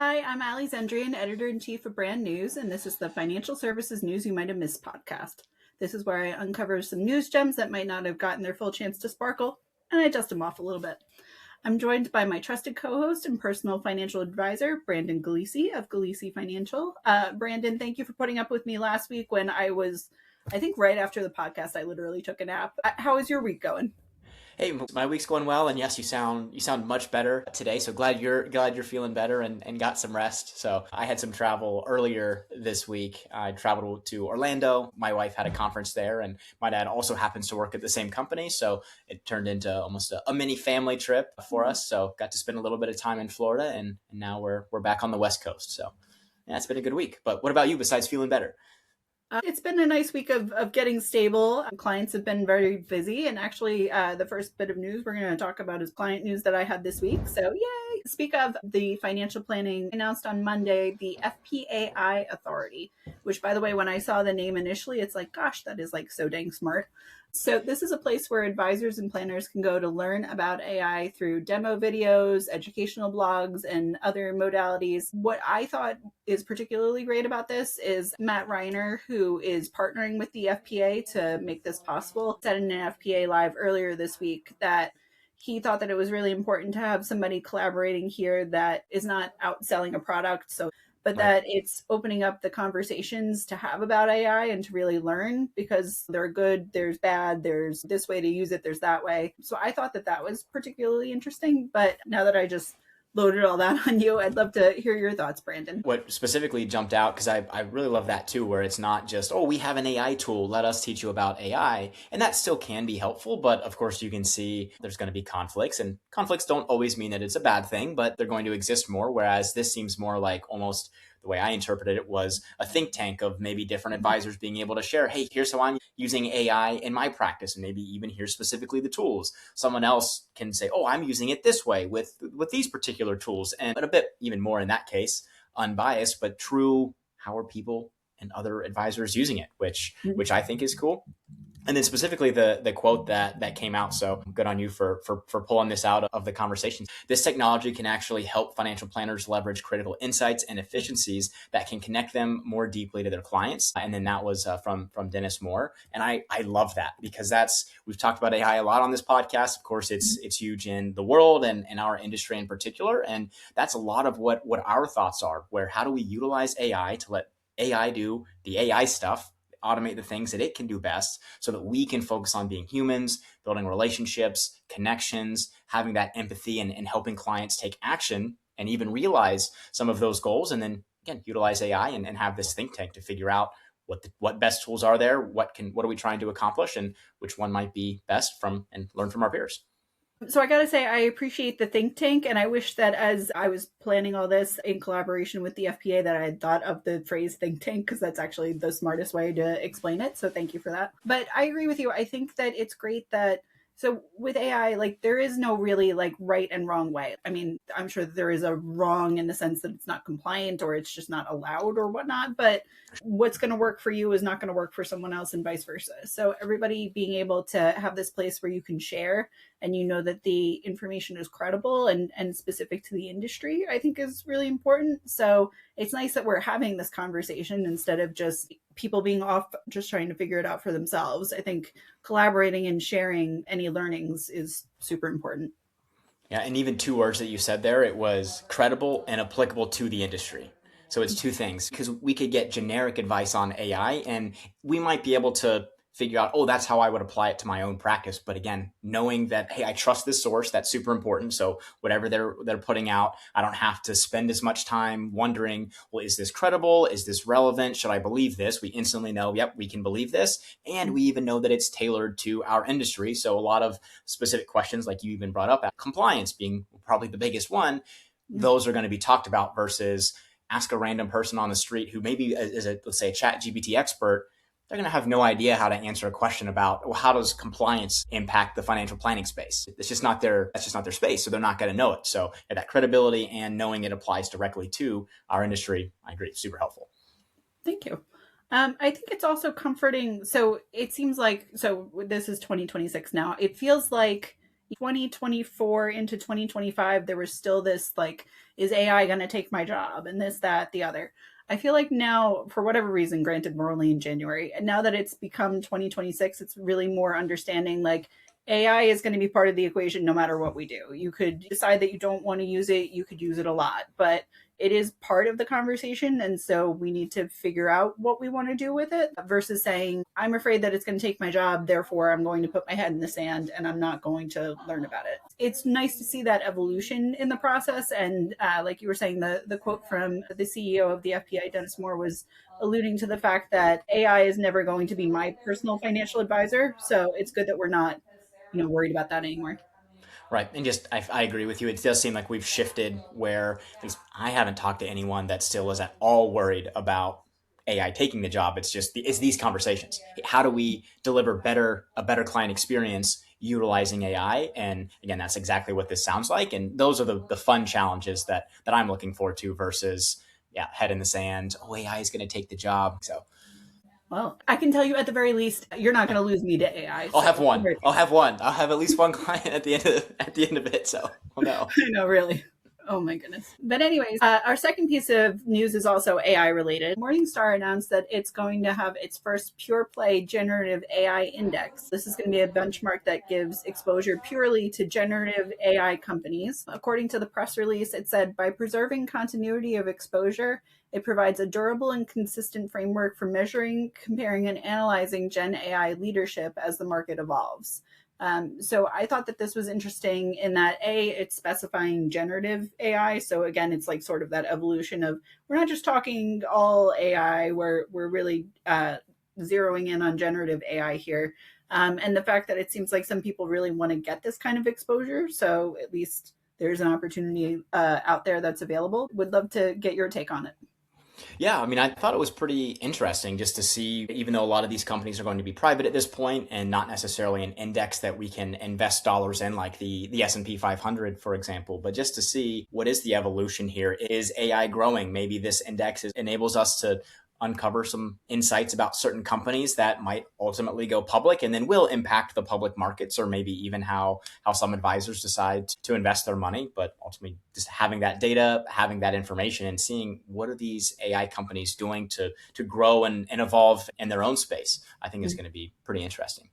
Hi, I'm Ali Zendrian, Editor-in-Chief of Brand News, and this is the Financial Services News You Might Have Missed podcast. This is where I uncover some news gems that might not have gotten their full chance to sparkle, and I dust them off a little bit. I'm joined by my trusted co-host and personal financial advisor, Brandon Galisi of Galisi Financial. Brandon, thank you for putting up with me last week when I think right after the podcast, I literally took a nap. How is your week going? Hey, my week's going well, and yes, you sound much better today. So glad you're feeling better and got some rest. So I had some travel earlier this week. I traveled to Orlando. My wife had a conference there, and my dad also happens to work at the same company. So it turned into almost a mini family trip for us. So got to spend a little bit of time in Florida, and now we're back on the West Coast. So yeah, it's been a good week. But what about you? Besides feeling better? It's been a nice week of getting stable. Clients have been very busy. And actually, the first bit of news we're going to talk about is client news that I had this week. So yay! Speak of the financial planning announced on Monday, the FPAi Authority, which by the way, when I saw the name initially, it's like, gosh, that is like so dang smart. So this is a place where advisors and planners can go to learn about AI through demo videos, educational blogs, and other modalities. What I thought is particularly great about this is Matt Reiner, who is partnering with the FPA to make this possible, said in an FPA Live earlier this week that he thought that it was really important to have somebody collaborating here that is not outselling a product. But that it's opening up the conversations to have about AI and to really learn, because there are good, there's bad, there's this way to use it, there's that way. So I thought that was particularly interesting. But now that I just loaded all that on you, I'd love to hear your thoughts, Brandon. What specifically jumped out, because I really love that too, where it's not just, oh, we have an AI tool, let us teach you about AI. And that still can be helpful. But of course, you can see there's going to be conflicts, and conflicts don't always mean that it's a bad thing, but they're going to exist more. Whereas this seems more like almost the way I interpreted it was a think tank of maybe different advisors being able to share, hey, here's how I'm using AI in my practice, and maybe even here's specifically the tools. Someone else can say, oh, I'm using it this way with these particular tools, and a bit even more in that case, unbiased, but true, how are people and other advisors using it, which I think is cool. And then specifically the quote that came out. So good on you for pulling this out of the conversation. This technology can actually help financial planners leverage critical insights and efficiencies that can connect them more deeply to their clients. And then that was from Dennis Moore. And I love that, because we've talked about AI a lot on this podcast. Of course, it's huge in the world and our industry in particular. And that's a lot of what our thoughts are, where how do we utilize AI to let AI do the AI stuff, automate the things that it can do best, so that we can focus on being humans, building relationships, connections, having that empathy, and helping clients take action and even realize some of those goals. And then again, utilize AI and have this think tank to figure out what best tools are there, what are we trying to accomplish, and which one might be best from, and learn from our peers. So I got to say, I appreciate the think tank, and I wish that as I was planning all this in collaboration with the FPA, that I had thought of the phrase think tank, because that's actually the smartest way to explain it. So thank you for that. But I agree with you. I think that it's great that, so with AI, like there is no really like right and wrong way. I mean, I'm sure that there is a wrong in the sense that it's not compliant or it's just not allowed or whatnot, but what's going to work for you is not going to work for someone else and vice versa. So everybody being able to have this place where you can share and you know that the information is credible and specific to the industry, I think is really important. So it's nice that we're having this conversation instead of just people being off just trying to figure it out for themselves. I think collaborating and sharing any learnings is super important. Yeah, and even two words that you said there, it was credible and applicable to the industry. So it's two things, because we could get generic advice on AI and we might be able to figure out, oh, that's how I would apply it to my own practice. But again, knowing that, hey, I trust this source, that's super important. So whatever they're putting out, I don't have to spend as much time wondering, well, is this credible? Is this relevant? Should I believe this? We instantly know, yep, we can believe this. And we even know that it's tailored to our industry. So a lot of specific questions, like you even brought up, compliance being probably the biggest one, those are going to be talked about, versus ask a random person on the street who maybe is let's say a chat GPT expert. They're going to have no idea how to answer a question about, well, how does compliance impact the financial planning space? That's just not their space. So they're not going to know it. So that credibility and knowing it applies directly to our industry, I agree, super helpful. Thank you. I think it's also comforting. So it seems like, so this is 2026 now. It feels like 2024 into 2025, there was still this like, is AI going to take my job? And this, that, the other. I feel like now, for whatever reason, granted, we're only in January, and now that it's become 2026, it's really more understanding like AI is going to be part of the equation no matter what we do. You could decide that you don't want to use it, you could use it a lot, but it is part of the conversation. And so we need to figure out what we want to do with it versus saying, I'm afraid that it's going to take my job. Therefore, I'm going to put my head in the sand and I'm not going to learn about it. It's nice to see that evolution in the process. And like you were saying, the quote from the CEO of the FPAi, Dennis Moore, was alluding to the fact that AI is never going to be my personal financial advisor. So it's good that we're not, worried about that anymore. Right. And just, I agree with you. It does seem like we've shifted where at least I haven't talked to anyone that still is at all worried about AI taking the job. It's just, it's these conversations. How do we deliver a better client experience utilizing AI? And again, that's exactly what this sounds like. And those are the fun challenges that I'm looking forward to versus, yeah, head in the sand. Oh, AI is going to take the job. So Well, I can tell you at the very least, you're not going to lose me to AI. I'll So have one. I'll have one. I'll have at least one client at the end of it. So, oh no. I know, really. Oh my goodness. But anyways, our second piece of news is also AI related. Morningstar announced that it's going to have its first pure play generative AI index. This is going to be a benchmark that gives exposure purely to generative AI companies. According to the press release, it said by preserving continuity of exposure, it provides a durable and consistent framework for measuring, comparing, and analyzing Gen AI leadership as the market evolves. So I thought that this was interesting in that it's specifying generative AI. So again, it's like sort of that evolution of we're not just talking all AI, we're really zeroing in on generative AI here. And the fact that it seems like some people really want to get this kind of exposure. So at least there's an opportunity out there that's available. Would love to get your take on it. Yeah, I mean, I thought it was pretty interesting just to see, even though a lot of these companies are going to be private at this point and not necessarily an index that we can invest dollars in, like the S&P 500, for example, but just to see what is the evolution here. Is AI growing? Maybe this enables us to uncover some insights about certain companies that might ultimately go public and then will impact the public markets, or maybe even how some advisors decide to invest their money. But ultimately, just having that data, having that information, and seeing what are these AI companies doing to grow and evolve in their own space, I think is going to be pretty interesting.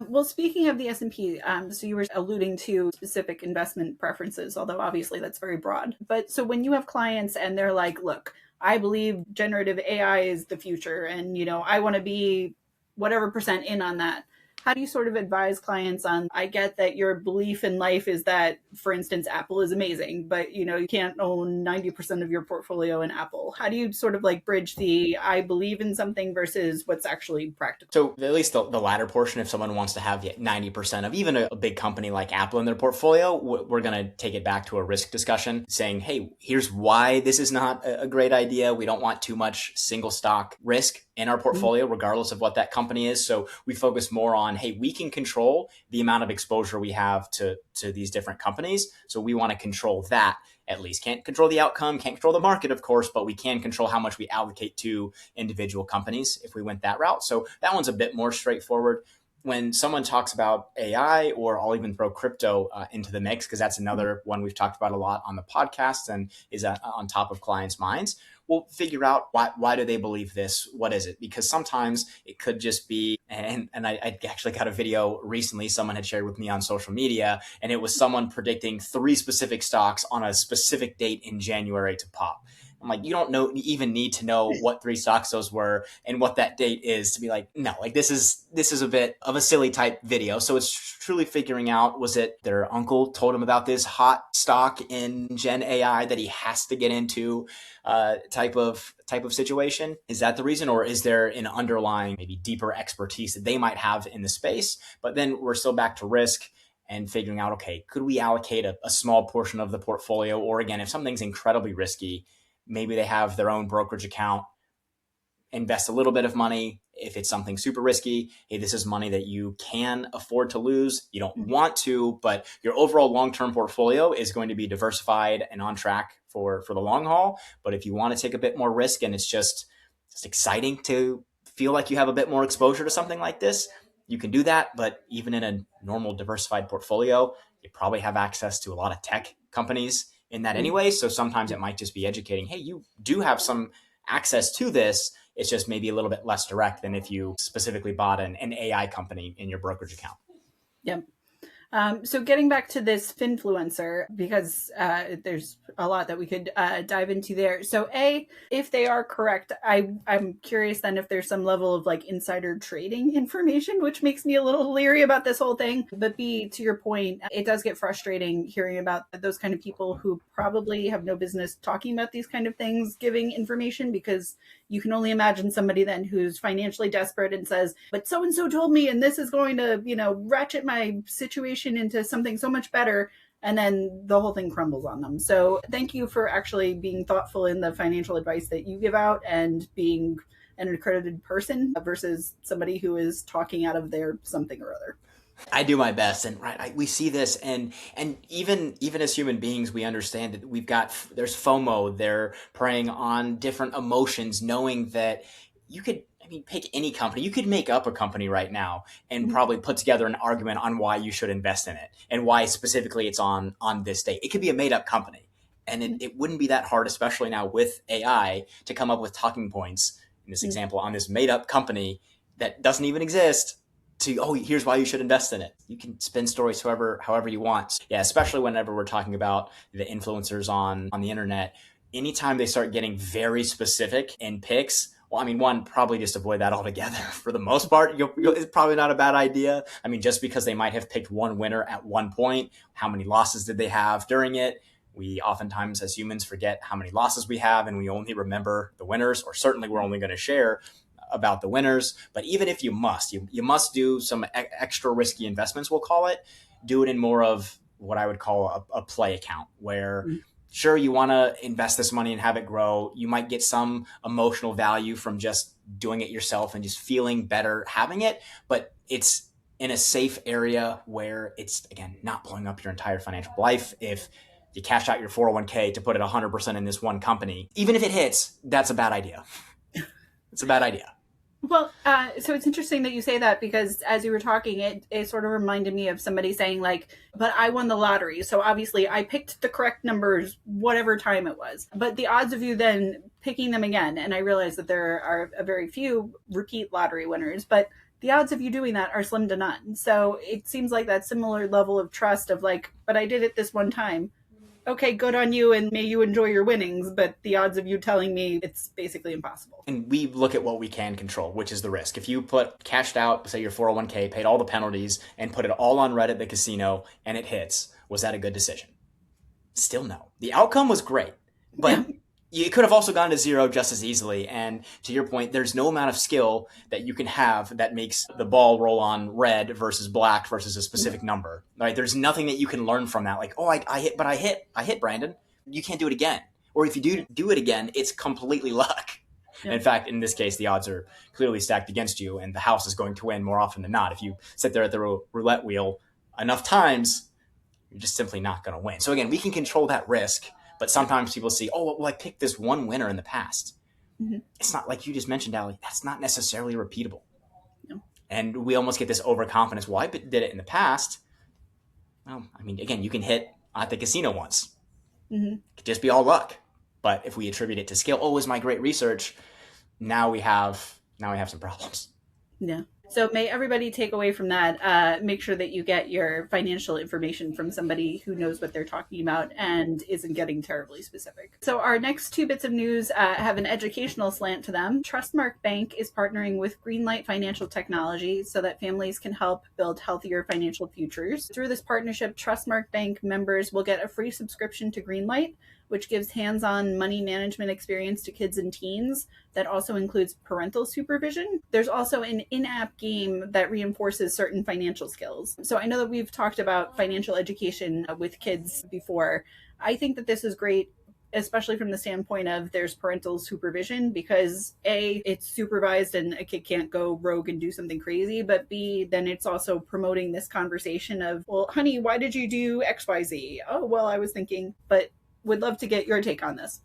Well, speaking of the S&P, so you were alluding to specific investment preferences, although obviously that's very broad. But so when you have clients and they're like, look, I believe generative AI is the future and, I want to be whatever percent in on that. How do you sort of advise clients on, I get that your belief in life is that, for instance, Apple is amazing, but you can't own 90% of your portfolio in Apple. How do you sort of like bridge the, I believe in something versus what's actually practical? So at least the latter portion, if someone wants to have 90% of even a big company like Apple in their portfolio, we're going to take it back to a risk discussion saying, hey, here's why this is not a great idea. We don't want too much single stock risk in our portfolio, regardless of what that company is. So we focus more on, hey, we can control the amount of exposure we have to these different companies. So we want to control that at least. Can't control the outcome, can't control the market, of course, but we can control how much we allocate to individual companies if we went that route. So that one's a bit more straightforward. When someone talks about AI, or I'll even throw crypto into the mix, because that's another one we've talked about a lot on the podcast and is on top of clients' minds, we'll figure out why do they believe this? What is it? Because sometimes it could just be, and I actually got a video recently someone had shared with me on social media, and it was someone predicting 3 specific stocks on a specific date in January to pop. I'm like, you don't even need to know what 3 stocks those were and what that date is to be like, no, like this is a bit of a silly type video. So it's truly figuring out, was it their uncle told him about this hot stock in Gen AI that he has to get into type of situation? Is that the reason? Or is there an underlying, maybe deeper expertise that they might have in the space? But then we're still back to risk and figuring out, okay, could we allocate a small portion of the portfolio? Or again, if something's incredibly risky, maybe they have their own brokerage account, invest a little bit of money. If it's something super risky, hey, this is money that you can afford to lose. You don't want to, but your overall long-term portfolio is going to be diversified and on track for the long haul. But if you want to take a bit more risk and it's just exciting to feel like you have a bit more exposure to something like this, you can do that, but even in a normal diversified portfolio, you probably have access to a lot of tech companies in that anyway. So sometimes it might just be educating, hey, you do have some access to this. It's just maybe a little bit less direct than if you specifically bought an AI company in your brokerage account. Yep. So getting back to this Finfluencer, because there's a lot that we could dive into there. So if they are correct, I'm curious then if there's some level of like insider trading information, which makes me a little leery about this whole thing. But B, to your point, it does get frustrating hearing about those kind of people who probably have no business talking about these kind of things, giving information, because you can only imagine somebody then who's financially desperate and says, but so-and-so told me, and this is going to, ratchet my situation into something so much better. And then the whole thing crumbles on them. So thank you for actually being thoughtful in the financial advice that you give out and being an accredited person versus somebody who is talking out of their something or other. I do my best, and we see this, and even as human beings, we understand that there's FOMO. They're preying on different emotions, knowing that you could, pick any company. You could make up a company right now and probably put together an argument on why you should invest in it and why specifically it's on this date. It could be a made up company, and it wouldn't be that hard, especially now with AI, to come up with talking points in this example on this made up company that doesn't even exist. Here's why you should invest in it. You can spin stories however you want. Yeah, especially whenever we're talking about the influencers on the internet. Anytime they start getting very specific in picks, well, one, probably just avoid that altogether. For the most part, it's probably not a bad idea. Just because they might have picked one winner at one point, how many losses did they have during it? We oftentimes, as humans, forget how many losses we have, and we only remember the winners, or certainly we're only going to share about the winners. But even if you must do some extra risky investments, we'll call it, do it in more of what I would call a play account, where sure, you want to invest this money and have it grow. You might get some emotional value from just doing it yourself and just feeling better having it, but it's in a safe area where it's, again, not blowing up your entire financial life. If you cash out your 401k to put it 100% in this one company, even if it hits, that's a bad idea. It's a bad idea. Well, so it's interesting that you say that, because as you were talking, it sort of reminded me of somebody saying like, but I won the lottery. So obviously I picked the correct numbers, whatever time it was. But the odds of you then picking them again, and I realize that there are a very few repeat lottery winners, but the odds of you doing that are slim to none. So it seems like that similar level of trust of like, but I did it this one time. Okay, good on you, and may you enjoy your winnings, but the odds of you telling me it's basically impossible. And we look at what we can control, which is the risk. If you cashed out, say, your 401k, paid all the penalties, and put it all on Reddit, the casino, and it hits, was that a good decision? Still no. The outcome was great, but you could have also gone to zero just as easily. And to your point, there's no amount of skill that you can have that makes the ball roll on red versus black versus a specific number. Right? There's nothing that you can learn from that. Like, I hit, Brandon. You can't do it again. Or if you do it again, it's completely luck. Yeah. In fact, in this case, the odds are clearly stacked against you, and the house is going to win more often than not. If you sit there at the roulette wheel enough times, you're just simply not going to win. So again, we can control that risk. But sometimes people see, I picked this one winner in the past. Mm-hmm. It's not like you just mentioned, Allie. That's not necessarily repeatable. No. And we almost get this overconfidence. Well, I did it in the past. Well, again, you can hit at the casino once. Mm-hmm. It could just be all luck. But if we attribute it to skill, it was my great research. Now we have some problems. Yeah. So may everybody take away from that, make sure that you get your financial information from somebody who knows what they're talking about and isn't getting terribly specific. So our next two bits of news have an educational slant to them. Trustmark Bank is partnering with Greenlight Financial Technology so that families can help build healthier financial futures. Through this partnership, Trustmark Bank members will get a free subscription to Greenlight, which gives hands-on money management experience to kids and teens that also includes parental supervision. There's also an in-app game that reinforces certain financial skills. So I know that we've talked about financial education with kids before. I think that this is great, especially from the standpoint of there's parental supervision, because A, it's supervised and a kid can't go rogue and do something crazy, but B, then it's also promoting this conversation of, well, honey, why did you do XYZ? Oh, well, I was thinking, but would love to get your take on this.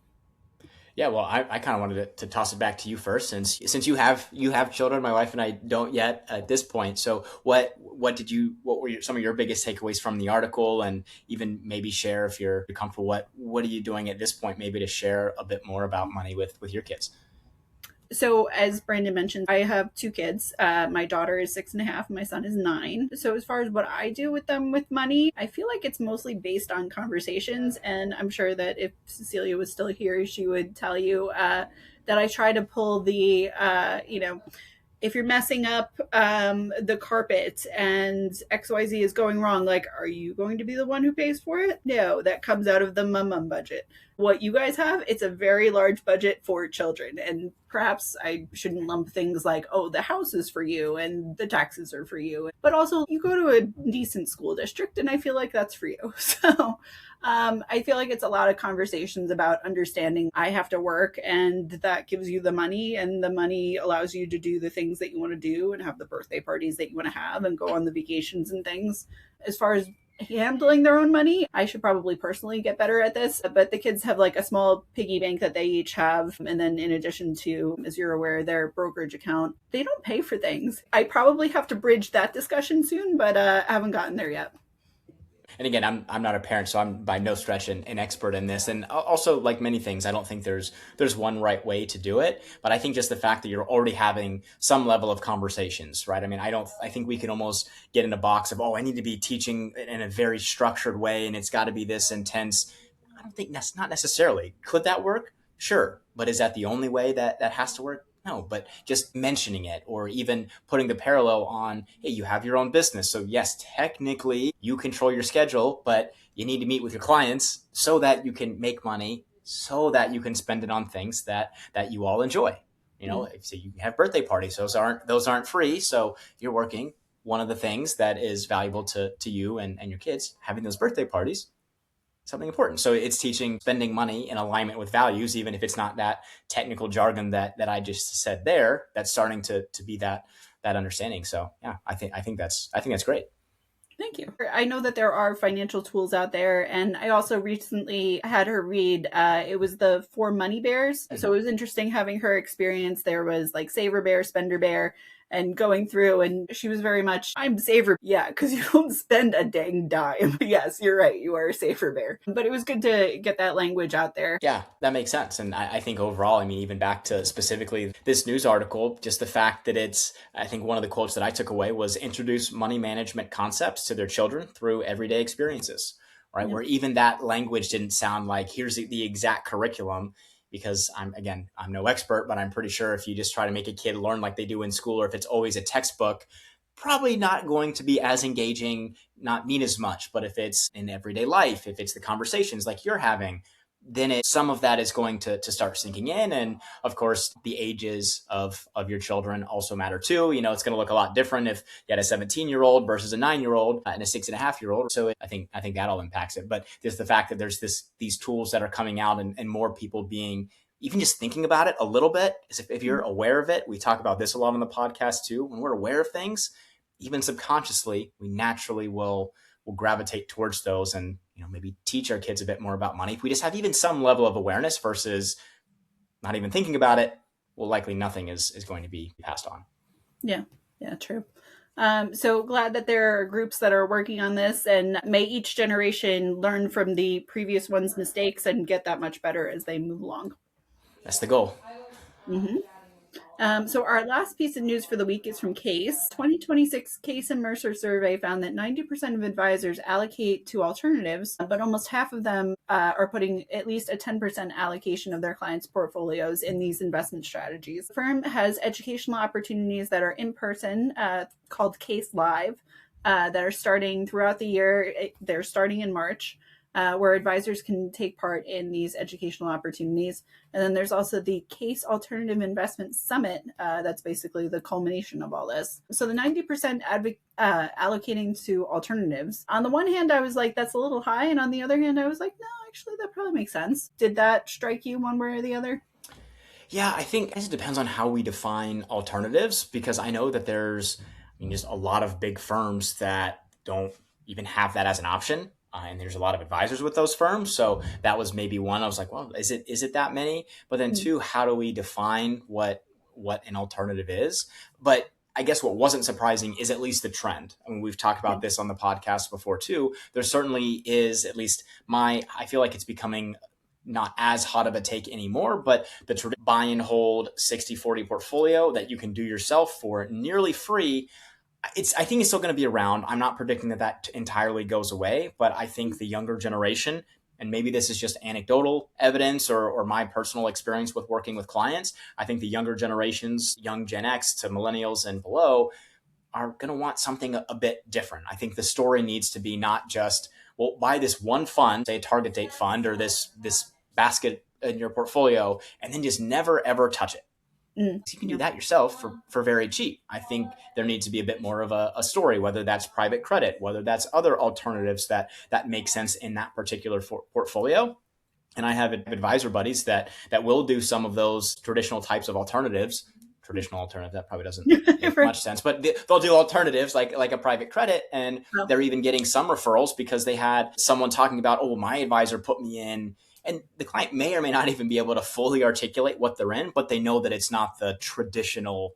Yeah, well, I kind of wanted to toss it back to you first, since you have children. My wife and I don't yet at this point. So what were some of your biggest takeaways from the article, and even maybe share if you're comfortable. What are you doing at this point, maybe to share a bit more about money with your kids? So, as Brandon mentioned, I have two kids. My daughter is 6.5, my son is 9. So, as far as what I do with them with money, I feel like it's mostly based on conversations. And I'm sure that if Cecilia was still here, she would tell you that I try to pull the, if you're messing up the carpet and XYZ is going wrong, like, are you going to be the one who pays for it? No, that comes out of the mum budget. What you guys have, it's a very large budget for children. And perhaps I shouldn't lump things like, oh, the house is for you and the taxes are for you. But also, you go to a decent school district, and I feel like that's for you. So I feel like it's a lot of conversations about understanding I have to work, and that gives you the money, and the money allows you to do the things that you want to do and have the birthday parties that you want to have and go on the vacations and things. As far as handling their own money, I should probably personally get better at this. But the kids have like a small piggy bank that they each have. And then, in addition to, as you're aware, their brokerage account, they don't pay for things. I probably have to bridge that discussion soon, but I haven't gotten there yet. And again, I'm not a parent, so I'm by no stretch an expert in this. And also, like many things, I don't think there's one right way to do it. But I think just the fact that you're already having some level of conversations, right? I mean, I think we can almost get in a box of, oh, I need to be teaching in a very structured way, and it's got to be this intense. I don't think that's not necessarily. Could that work? Sure. But is that the only way that has to work? No, but just mentioning it, or even putting the parallel on, hey, you have your own business. So yes, technically you control your schedule, but you need to meet with your clients so that you can make money, so that you can spend it on things that you all enjoy. So you have birthday parties. Those aren't free. So you're working. One of the things that is valuable to you and your kids, having those birthday parties, something important. So it's teaching spending money in alignment with values, even if it's not that technical jargon that I just said there. That's starting to be that understanding. So yeah, I think that's great. Thank you. I know that there are financial tools out there, and I also recently had her read. It was the Four Money Bears, so it was interesting having her experience. There was like Saver Bear, Spender Bear, and going through, and she was very much, I'm Saver, yeah, because you don't spend a dang dime. Yes, you're right, you are a Saver Bear. But it was good to get that language out there. Yeah, that makes sense. And I think overall, I mean, even back to specifically this news article, just the fact that I think one of the quotes that I took away was introduce money management concepts to their children through everyday experiences, right? Yeah. Where even that language didn't sound like here's the exact curriculum, because I'm no expert, but I'm pretty sure if you just try to make a kid learn like they do in school, or if it's always a textbook, probably not going to be as engaging, not mean as much. But if it's in everyday life, if it's the conversations like you're having, then some of that is going to start sinking in. And of course, the ages of your children also matter too. It's going to look a lot different if you had a 17-year-old versus a 9-year-old and a 6.5-year-old. So I think that all impacts it. But there's the fact that there's these tools that are coming out, and more people being even just thinking about it a little bit. Is if you're aware of it, we talk about this a lot on the podcast too. When we're aware of things, even subconsciously, we naturally will gravitate towards those, and maybe teach our kids a bit more about money. If we just have even some level of awareness versus not even thinking about it, well, likely nothing is going to be passed on. Yeah, true. So glad that there are groups that are working on this, and may each generation learn from the previous one's mistakes and get that much better as they move along. That's the goal. Mm-hmm. So our last piece of news for the week is from CAIS. 2026 CAIS and Mercer survey found that 90% of advisors allocate to alternatives, but almost half of them are putting at least a 10% allocation of their clients' portfolios in these investment strategies. The firm has educational opportunities that are in person, called CAIS Live, that are starting throughout the year. They're starting in March. Where advisors can take part in these educational opportunities. And then there's also the CAIS Alternative Investment Summit. That's basically the culmination of all this. So the 90% allocating to alternatives. On the one hand, I was like, that's a little high. And on the other hand, I was like, no, actually, that probably makes sense. Did that strike you one way or the other? Yeah, I think it depends on how we define alternatives, because I know that there's just a lot of big firms that don't even have that as an option. and there's a lot of advisors with those firms. So that was maybe one. I was like, well, is it that many? But then Mm. two, how do we define what an alternative is? But I guess what wasn't surprising is at least the trend. I mean, we've talked Yeah. about this on the podcast before too. There certainly is, at least I feel like it's becoming not as hot of a take anymore, but the buy and hold 60-40 portfolio that you can do yourself for nearly free, I think it's still going to be around. I'm not predicting that entirely goes away, but I think the younger generation, and maybe this is just anecdotal evidence or my personal experience with working with clients, I think the younger generations, young Gen X to millennials and below, are going to want something a bit different. I think the story needs to be not just, well, buy this one fund, say a target date fund, or this basket in your portfolio, and then just never ever touch it. Mm. You can do Yeah. that yourself for very cheap. I think there needs to be a bit more of a story, whether that's private credit, whether that's other alternatives that make sense in that particular portfolio. And I have advisor buddies that will do some of those traditional types of alternatives. Traditional alternative, that probably doesn't make Right. much sense, but they'll do alternatives like a private credit, and Oh. they're even getting some referrals because they had someone talking about, oh, my advisor put me in, and the client may or may not even be able to fully articulate what they're in, but they know that it's not the traditional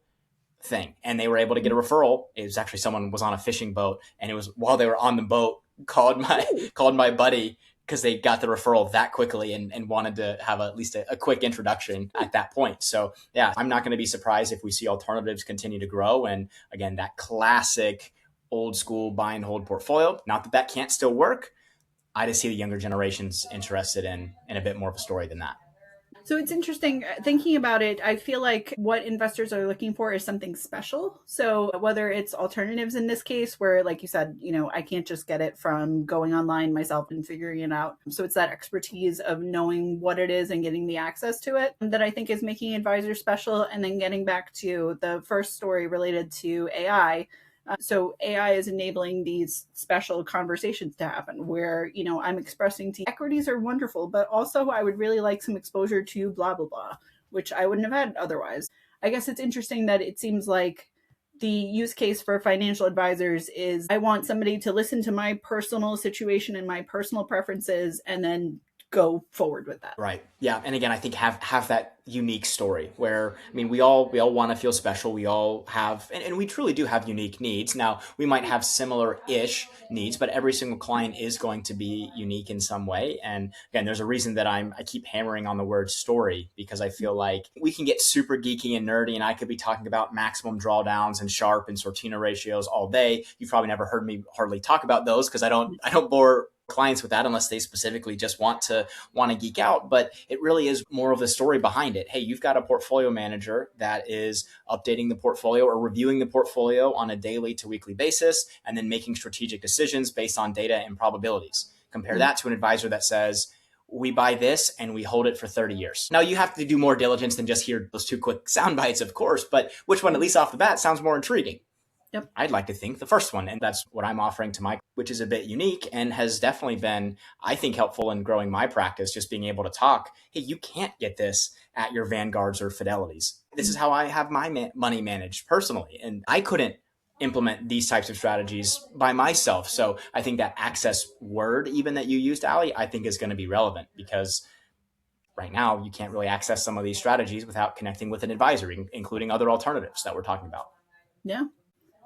thing, and they were able to get a referral. It was actually someone was on a fishing boat, and it was while they were on the boat, called my buddy because they got the referral that quickly and wanted to have at least a quick introduction at that point. So yeah, I'm not going to be surprised if we see alternatives continue to grow. And again, that classic old school buy and hold portfolio, not that can't still work. I just see the younger generations interested in a bit more of a story than that. So it's interesting thinking about it. I feel like what investors are looking for is something special. So whether it's alternatives in this case, where, like you said, I can't just get it from going online myself and figuring it out. So it's that expertise of knowing what it is and getting the access to it that I think is making advisors special. And then getting back to the first story related to AI. So AI is enabling these special conversations to happen where, I'm expressing to equities are wonderful, but also I would really like some exposure to blah, blah, blah, which I wouldn't have had otherwise. I guess it's interesting that it seems like the use case for financial advisors is I want somebody to listen to my personal situation and my personal preferences and then go forward with that. Right. Yeah. And again, I think have that unique story where, I mean, we all want to feel special. We all have, and we truly do have unique needs. Now, we might have similar-ish needs, but every single client is going to be unique in some way. And again, there's a reason that I keep hammering on the word story, because I feel like we can get super geeky and nerdy, and I could be talking about maximum drawdowns and Sharpe and Sortino ratios all day. You've probably never heard me hardly talk about those because I don't bore clients with that unless they specifically just want to geek out. But it really is more of the story behind it. Hey, you've got a portfolio manager that is updating the portfolio or reviewing the portfolio on a daily to weekly basis and then making strategic decisions based on data and probabilities. Compare that to an advisor that says, we buy this and we hold it for 30 years. Now, you have to do more diligence than just hear those two quick sound bites, of course, but which one, at least off the bat, sounds more intriguing? Yep. I'd like to think the first one. And that's what I'm offering to my, which is a bit unique and has definitely been, I think, helpful in growing my practice, just being able to talk. Hey, you can't get this at your Vanguards or Fidelities. This is how I have my money managed personally. And I couldn't implement these types of strategies by myself. So I think that access word, even that you used, Ali, I think is going to be relevant because right now you can't really access some of these strategies without connecting with an advisor, including other alternatives that we're talking about. Yeah.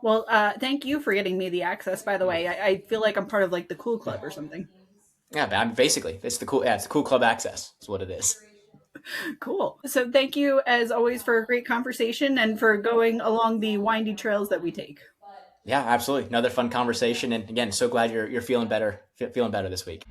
Well, thank you for getting me the access, by the way. I feel like I'm part of like the cool club or something. Yeah, but basically, it's the cool club access. That's what it is. Cool. So thank you as always for a great conversation and for going along the windy trails that we take. Yeah, absolutely. Another fun conversation. And again, so glad you're feeling better this week.